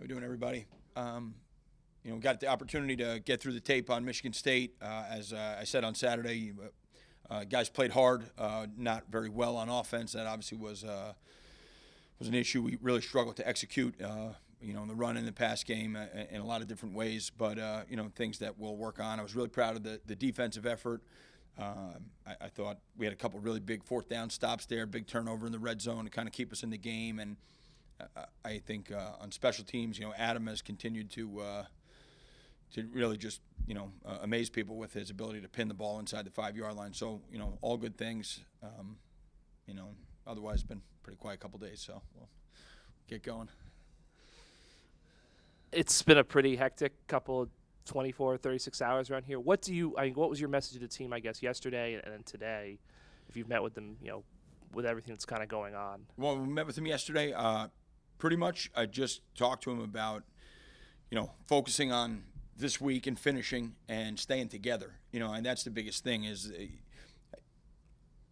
we doing, everybody? Got the opportunity to get through the tape on Michigan State. As I said on Saturday, guys played hard, not very well on offense. That obviously was an issue. We really struggled to execute, in the run in the pass game in a lot of different ways. But, things that we'll work on. I was really proud of the defensive effort. I thought we had a couple really big fourth down stops there, big turnover in the red zone to kind of keep us in the game. And I think on special teams, Adam has continued to really just, amaze people with his ability to pin the ball inside the 5-yard line. So, all good things. Otherwise, it's been a pretty quiet couple days, so we'll get going. It's been a pretty hectic couple of 24, 36 hours around here. What was your message to the team, I guess, yesterday and then today, if you've met with them, with everything that's kind of going on? Well, we met with him yesterday. Pretty much I just talked to him about, focusing on this week and finishing and staying together, and that's the biggest thing is,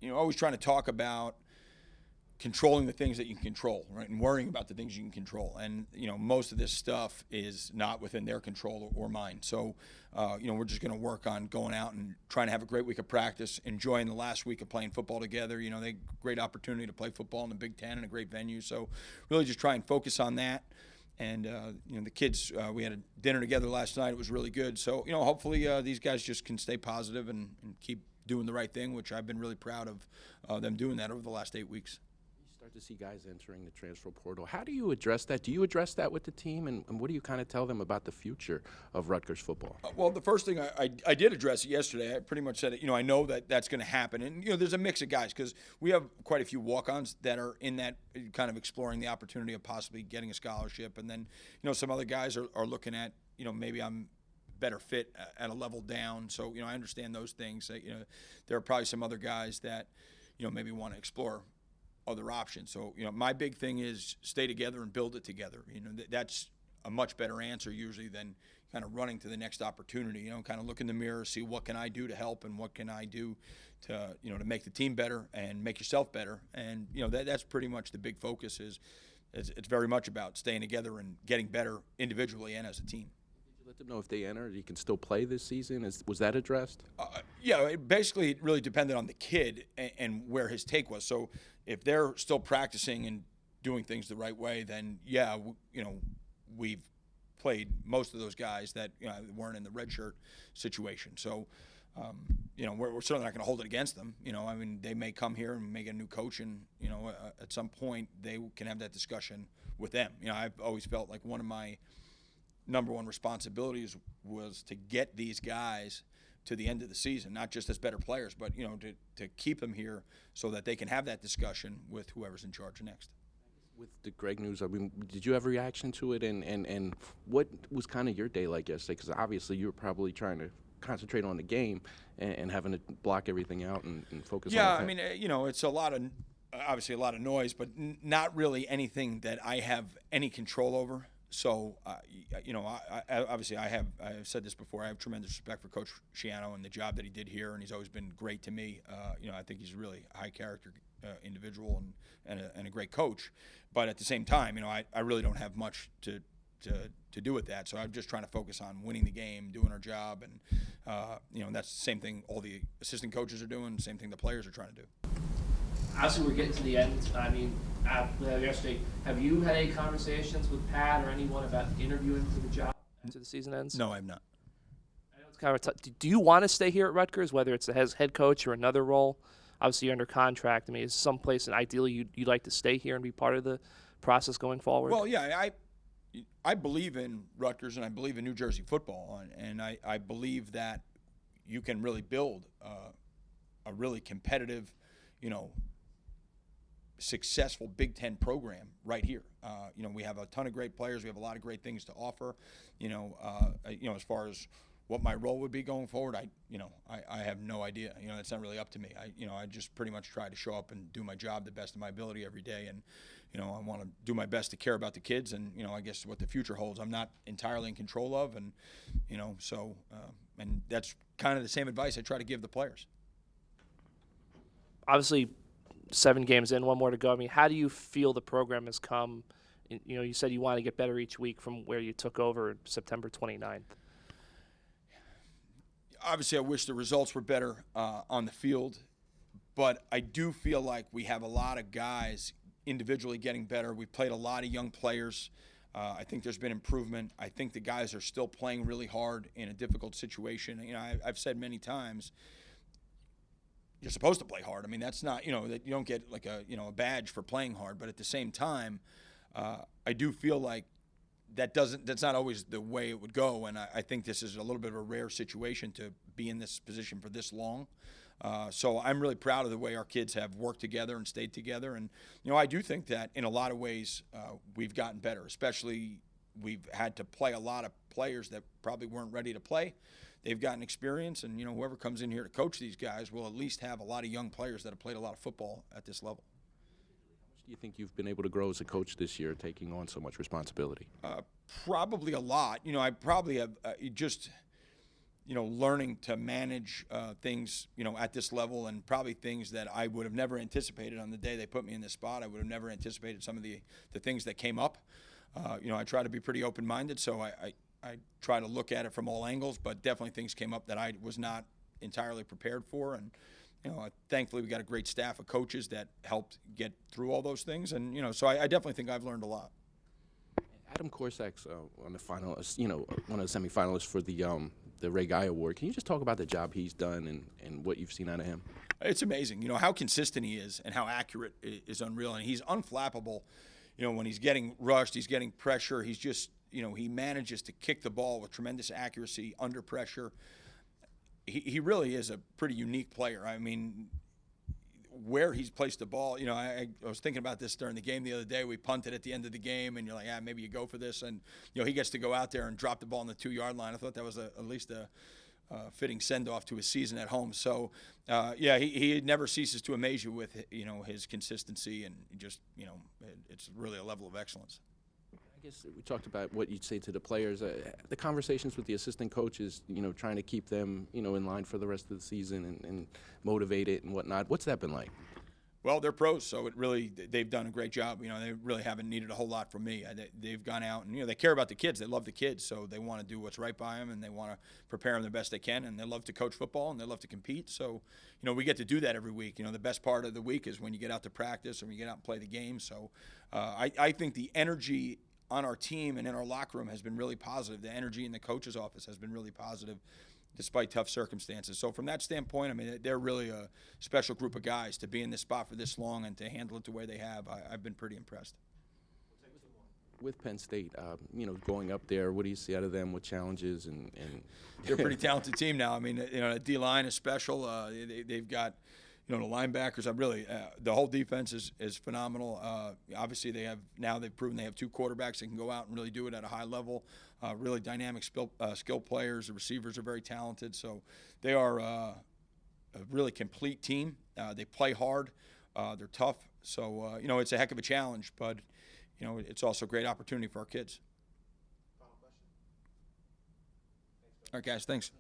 always trying to talk about controlling the things that you can control, right, and worrying about the things you can control. And, most of this stuff is not within their control or mine. So, we're just going to work on going out and trying to have a great week of practice, enjoying the last week of playing football together. They had a great opportunity to play football in the Big Ten in a great venue. So really just try and focus on that. And, the kids, we had a dinner together last night. It was really good. So, hopefully these guys just can stay positive and keep doing the right thing, which I've been really proud of them doing that over the last 8 weeks. Start to see guys entering the transfer portal. How do you address that? Do you address that with the team, and what do you kind of tell them about the future of Rutgers football? Well, the first thing I did address it yesterday. I pretty much said it. I know that that's going to happen, and there's a mix of guys because we have quite a few walk-ons that are in that kind of exploring the opportunity of possibly getting a scholarship, and then some other guys are looking at maybe I'm better fit at a level down. So I understand those things. There are probably some other guys that maybe want to explore other options. So, my big thing is stay together and build it together. That's a much better answer usually than kind of running to the next opportunity. Kind of look in the mirror, see what can I do to help and what can I do to, to make the team better and make yourself better. And, that's pretty much the big focus is it's very much about staying together and getting better individually and as a team. Did you let them know if they enter, you can still play this season? Was that addressed? Yeah, basically it really depended on the kid and where his take was. So if they're still practicing and doing things the right way, then yeah, we've played most of those guys that weren't in the redshirt situation. So we're certainly not going to hold it against them. They may come here and make a new coach, and at some point they can have that discussion with them. I've always felt like one of my number one responsibilities was to get these guys to the end of the season, not just as better players, but to keep them here so that they can have that discussion with whoever's in charge next. With the Greg news, did you have a reaction to it, and what was kind of your day like yesterday? Because obviously you were probably trying to concentrate on the game and having to block everything out and focus on that. Yeah, it's obviously a lot of noise, but not really anything that I have any control over. So, obviously I've said this before, I have tremendous respect for Coach Schiano and the job that he did here, and he's always been great to me. I think he's a really high-character individual and a great coach. But at the same time, I really don't have much to do with that. So I'm just trying to focus on winning the game, doing our job, and that's the same thing all the assistant coaches are doing, same thing the players are trying to do. Obviously, we're getting to the end. Yesterday, have you had any conversations with Pat or anyone about interviewing for the job after the season ends? No, I have not. I know it's kind of tough. Do you want to stay here at Rutgers, whether it's as head coach or another role? Obviously, you're under contract. Is someplace and ideally you'd like to stay here and be part of the process going forward? Well, yeah, I believe in Rutgers and I believe in New Jersey football, and I believe that you can really build a really competitive, successful Big Ten program right here. We have a ton of great players. We have a lot of great things to offer. As far as what my role would be going forward, I have no idea. It's not really up to me. I just pretty much try to show up and do my job the best of my ability every day, and I want to do my best to care about the kids, and I guess what the future holds, I'm not entirely in control of, and and that's kind of the same advice I try to give the players. Obviously, 7 games in, one more to go. How do you feel the program has come You said you want to get better each week from where you took over September 29th. Obviously, I wish the results were better on the field, but I do feel like we have a lot of guys individually getting better. We've played a lot of young players. I think there's been improvement. I think the guys are still playing really hard in a difficult situation. I've said many times, you're supposed to play hard. I mean, that's not, that you don't get like a badge for playing hard. But at the same time, I do feel like that's not always the way it would go. And I think this is a little bit of a rare situation to be in this position for this long. So I'm really proud of the way our kids have worked together and stayed together. And, I do think that in a lot of ways we've gotten better, especially we've had to play a lot of players that probably weren't ready to play. They've gotten experience, and, whoever comes in here to coach these guys will at least have a lot of young players that have played a lot of football at this level. How much do you think you've been able to grow as a coach this year, taking on so much responsibility? Probably a lot. I probably have just – learning to manage things, at this level, and probably things that I would have never anticipated on the day they put me in this spot. I would have never anticipated some of the things that came up. I try to be pretty open-minded, so I try to look at it from all angles, but definitely things came up that I was not entirely prepared for. And, thankfully we got a great staff of coaches that helped get through all those things. And, so I definitely think I've learned a lot. Adam Korsak's on the finalists, one of the semifinalists for the Ray Guy Award. Can you just talk about the job he's done and what you've seen out of him? It's amazing. How consistent he is and how accurate is unreal. And he's unflappable. When he's getting rushed, he's getting pressure. He's just, he manages to kick the ball with tremendous accuracy under pressure. He really is a pretty unique player. I mean, where he's placed the ball, I was thinking about this during the game the other day. We punted at the end of the game, and you're like, maybe you go for this. And, he gets to go out there and drop the ball on the 2-yard line. I thought that was at least a fitting send-off to his season at home. So, he never ceases to amaze you with, his consistency, and just, it's really a level of excellence. I guess we talked about what you'd say to the players. The conversations with the assistant coaches, trying to keep them, in line for the rest of the season and motivated and whatnot. What's that been like? Well, they're pros, so they've done a great job. They really haven't needed a whole lot from me. They've gone out and, they care about the kids. They love the kids, so they want to do what's right by them, and they want to prepare them the best they can, and they love to coach football, and they love to compete. So, we get to do that every week. The best part of the week is when you get out to practice and when you get out and play the game. So I think the energy on our team and in our locker room has been really positive. The energy in the coach's office has been really positive despite tough circumstances. So from that standpoint, I mean, they're really a special group of guys to be in this spot for this long and to handle it the way they have. I've been pretty impressed. With Penn State, going up there, what do you see out of them? What challenges? And They're a pretty talented team now. I mean, the D-line is special. They've got, the linebackers. The whole defense is phenomenal. Obviously, they've proven they have 2 quarterbacks that can go out and really do it at a high level. Really dynamic skill players. The receivers are very talented. So they are a really complete team. They play hard. They're tough. So, it's a heck of a challenge, but, it's also a great opportunity for our kids. Final question. All right, guys, thanks.